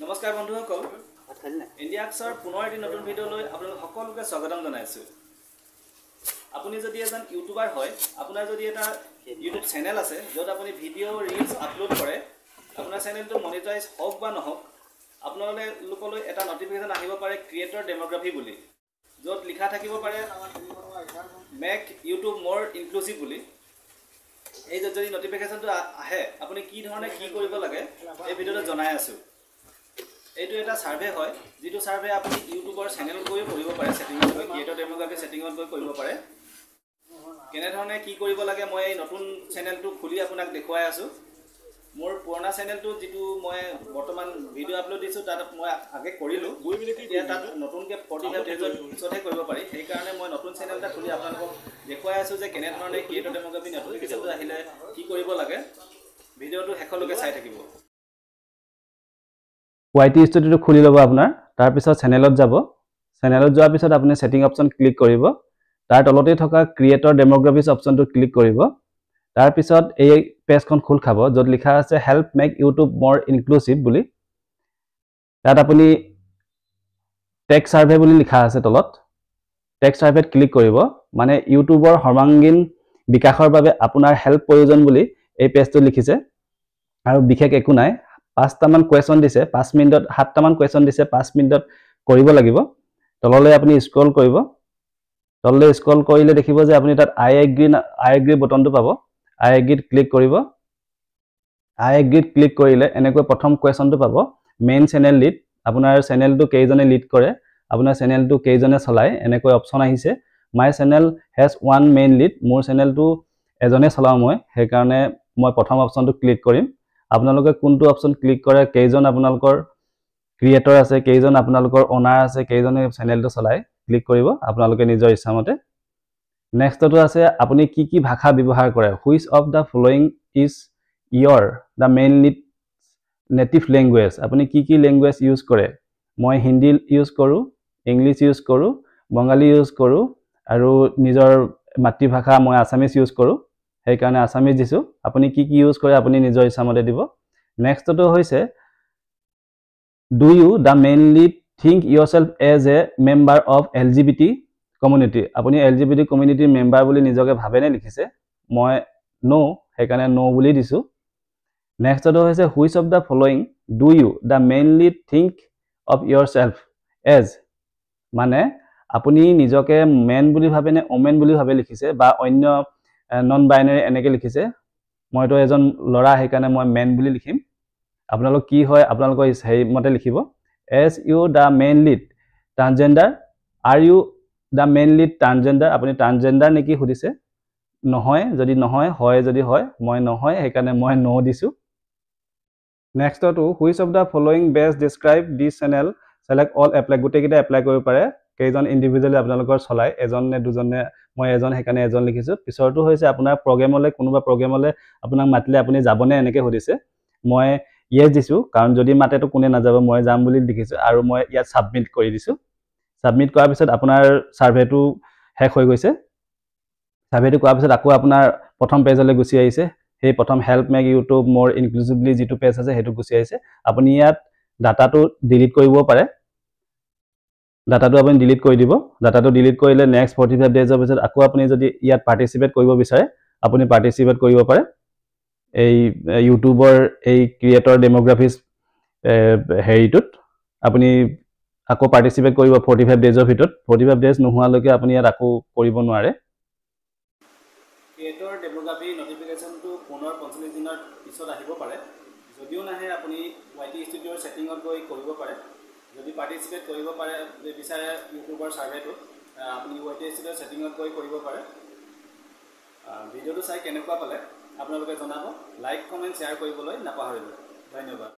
নমস্কাৰ বন্ধুসকল ইণ্ডিয়াক্সৰ পুনৰ এটি নতুন ভিডিঅ'লৈ আপোনালোক সকলোকে স্বাগতম জনাইছোঁ। আপুনি যদি এজন ইউটিউবাৰ হয়, আপোনাৰ যদি এটা ইউটিউব চেনেল আছে য'ত আপুনি ভিডিঅ' ৰিলছ আপলোড কৰে, আপোনাৰ চেনেলটো মনিটাইজ হওক বা নহওক, আপোনালোকলৈ এটা নটিফিকেশ্যন আহিব পাৰে ক্ৰিয়েটৰ ডেম'গ্ৰাফি বুলি, য'ত লিখা থাকিব পাৰে মেক ইউটিউব মোৰ ইনক্লুচিভ বুলি। এই যদি নটিফিকেশ্যনটো আহে আপুনি কি ধৰণে কি কৰিব লাগে এই ভিডিঅ'টো জনাই আছোঁ। এইটো এটা সাৰ্ভে হয়, যেটো সাৰ্ভে আপুনি ইউটিউবৰ চেনেলত গৈ কৰিব পাৰে, সেটিংত গৈ ক্ৰিয়েটৰ ডেমোগ্ৰাফি সেটিংত গৈ কৰিব পাৰে। কেনে ধৰণে কি কৰিব লাগে মই এই নতুন চেনেলটো খুলি আপোনাক দেখুৱাই আছোঁ। মোৰ পুৰণা চেনেলটো যেটো মই বৰ্তমান ভিডিঅ' আপলোড দিছোঁ তাত মই আগে কৰিলোঁ, এতিয়া তাত নতুনকৈ 45 ডেজৰ পিছতহে কৰিব পাৰি। সেইকাৰণে মই নতুন চেনেল এটা খুলি আপোনালোকক দেখুৱাই আছোঁ যে কেনে ধৰণে ক্ৰিয়েটৰ ডেমোগ্ৰাফি নটিফিকেশ্যনটো আহিলে কি কৰিব লাগে। ভিডিঅ'টো শেষলৈকে চাই থাকিব। YT ষ্টুডিঅ'টো খুলি ল'ব আপোনাৰ, তাৰপিছত চেনেলত যাব, চেনেলত যোৱাৰ পিছত আপুনি সেটিং অপশ্যন ক্লিক কৰিব, তাৰ তলতে থকা ক্ৰিয়েটৰ ডেমোগ্ৰাফিছ অপশ্যনটো ক্লিক কৰিব। তাৰপিছত এই পেজখন খোল খাব য'ত লিখা আছে হেল্প মেক ইউটিউব মোৰ ইনক্লুচিভ বুলি। তাত আপুনি টেক সাৰ্ভে বুলি লিখা আছে তলত, টেক সাৰ্ভেত ক্লিক কৰিব, মানে ইউটিউবৰ সৰ্বাংগীন বিকাশৰ বাবে আপোনাৰ হেল্প প্ৰয়োজন বুলি এই পেজটো লিখিছে। আৰু বিশেষ একো নাই, 5টামান কুৱেশ্যন দিছে, 5 মিনিটত 7টামান কুৱেশ্যন দিছে, 5 মিনিটত কৰিব লাগিব। তললৈ আপুনি স্ক্ৰল কৰিব, তললৈ স্ক্ৰল কৰিলে দেখিব যে আপুনি তাত আই এগ্ৰি বটনটো পাব। আই এগ্ৰিত ক্লিক কৰিব। আই এগ্ৰিত ক্লিক কৰিলে এনেকৈ প্ৰথম কুৱেশ্যনটো পাব, মেইন চেনেল লিড, আপোনাৰ চেনেলটো কেইজনে লিড কৰে, আপোনাৰ চেনেলটো কেইজনে চলায়, এনেকৈ অপশ্যন আহিছে। My channel has one main lead, মোৰ চেনেলটো এজনে চলাওঁ মই, সেইকাৰণে মই প্ৰথম অপশ্যনটো ক্লিক কৰিম। আপোনালোকে কোনটো অপশ্যন ক্লিক কৰে, কেইজন আপোনালোকৰ ক্ৰিয়েটৰ আছে, কেইজন আপোনালোকৰ অনাৰ আছে, কেইজনে চেনেলটো চলায়, ক্লিক কৰিব আপোনালোকে নিজৰ ইচ্ছামতে। নেক্সটটো আছে আপুনি কি কি ভাষা ব্যৱহাৰ কৰে, which of the following is your the main native language, আপুনি কি কি লেংগুৱেজ ইউজ কৰে। মই হিন্দী ইউজ কৰোঁ, ইংলিছ ইউজ কৰোঁ, বঙালী ইউজ কৰোঁ, আৰু নিজৰ মাতৃভাষা মই আছামিজ ইউজ কৰোঁ, সেইকাৰণে আছামিজ দিছোঁ। আপুনি কি কি ইউজ কৰে আপুনি নিজৰ ইচ্ছামতে দিব। নেক্সটটো হৈছে do you the mainly think your self as a member of LGBT community, আপুনি LGBT কমিউনিটিৰ মেম্বাৰ বুলি নিজকে ভাবেনে লিখিছে, মই নো, সেইকাৰণে নো বুলি দিছোঁ। নেক্সটটো হৈছে which of the following do you the mainly think of your self as, মানে আপুনি নিজকে মেন বুলি ভাবেনে ওমেন বুলি ভাবে লিখিছে, বা অন্য নন বাইনাৰী এনেকৈ লিখিছে। মইতো এজন ল'ৰা, সেইকাৰণে মই মেন বুলি লিখিম। আপোনালোক কি হয় আপোনালোকৰ সেইমতে লিখিব। As you the main lead transgender, are you the main lead transgender, আপুনি ট্ৰান্সজেণ্ডাৰ নেকি সুধিছে, নহয় যদি নহয়, হয় যদি হয়, মই নহয় সেইকাৰণে মই নো দিছোঁ। নেক্সটটো which of the following best describe this channel, select all apply, গোটেইকেইটা এপ্লাই কৰিব পাৰে, কেইজন ইণ্ডিভিজুৱেলি আপোনালোকৰ চলায়, এজন নে দুজনে, মই এজন সেইকাৰণে এজন লিখিছোঁ। পিছৰটো হৈছে আপোনাৰ প্ৰগ্ৰেমলৈ, কোনোবা প্ৰগ্ৰেমলৈ আপোনাক মাতিলে আপুনি যাবনে এনেকৈ সুধিছে, মই ইয়েছ দিছোঁ, কাৰণ যদি মাতেতো কোনে নাযাব, মই যাম বুলি লিখিছোঁ, আৰু মই ইয়াত ছাবমিট কৰি দিছোঁ। ছাবমিট কৰাৰ পিছত আপোনাৰ ছাৰ্ভেটো শেষ হৈ গৈছে। ছাৰ্ভেটো কৰাৰ পিছত আকৌ আপোনাৰ প্ৰথম পেজলৈ গুচি আহিছে, সেই প্ৰথম হেল্প মেক ইউটিউব মোৰ ইনক্লুচিভলি যিটো পেজ আছে সেইটো গুচি আহিছে। আপুনি ইয়াত ডাটাটো ডিলিট কৰিবও পাৰে, ডাটাটো আপুনি ডিলিট কৰি দিব। ডাটাটো ডিলিট কৰিলে নেক্সট 45 ডেজৰ পিছত আকৌ আপুনি যদি ইয়াত পাৰ্টিচিপেট কৰিব বিচাৰে আপুনি পাৰ্টিচিপেট কৰিব পাৰে। এই ইউটিউবৰ এই ক্ৰিয়েটৰ ডেমোগ্ৰাফিছ হেৰিটোত আপুনি আকৌ পাৰ্টিচিপেট কৰিব 45 ডেজৰ ভিতৰত। 45 ডেজ নোহোৱালৈকে আপুনি ইয়াত আকৌ কৰিব নোৱাৰে। ক্ৰিয়েটৰ ডেমোগ্ৰাফি নটিফিকেশ্যনটো 15-45 দিনৰ পিছত আহিব পাৰে। যদিও নাহে আপুনি YT ষ্টুডিঅ'ৰ ছেটিঙত গৈ কৰিব পাৰে। যদি পাৰ্টিচিপেট কৰিব পাৰে বিচাৰে ইউটিউবৰ ছাৰ্ভেটোত, আপুনি YT ষ্টুডিঅ'ৰ ছেটিঙত গৈ কৰিব পাৰে। ভিডিঅ'টো চাই কেনেকুৱা পালে আপোনালোকে জনাব, লাইক কমেণ্ট শ্বেয়াৰ কৰিবলৈ নাপাহৰিব। ধন্যবাদ।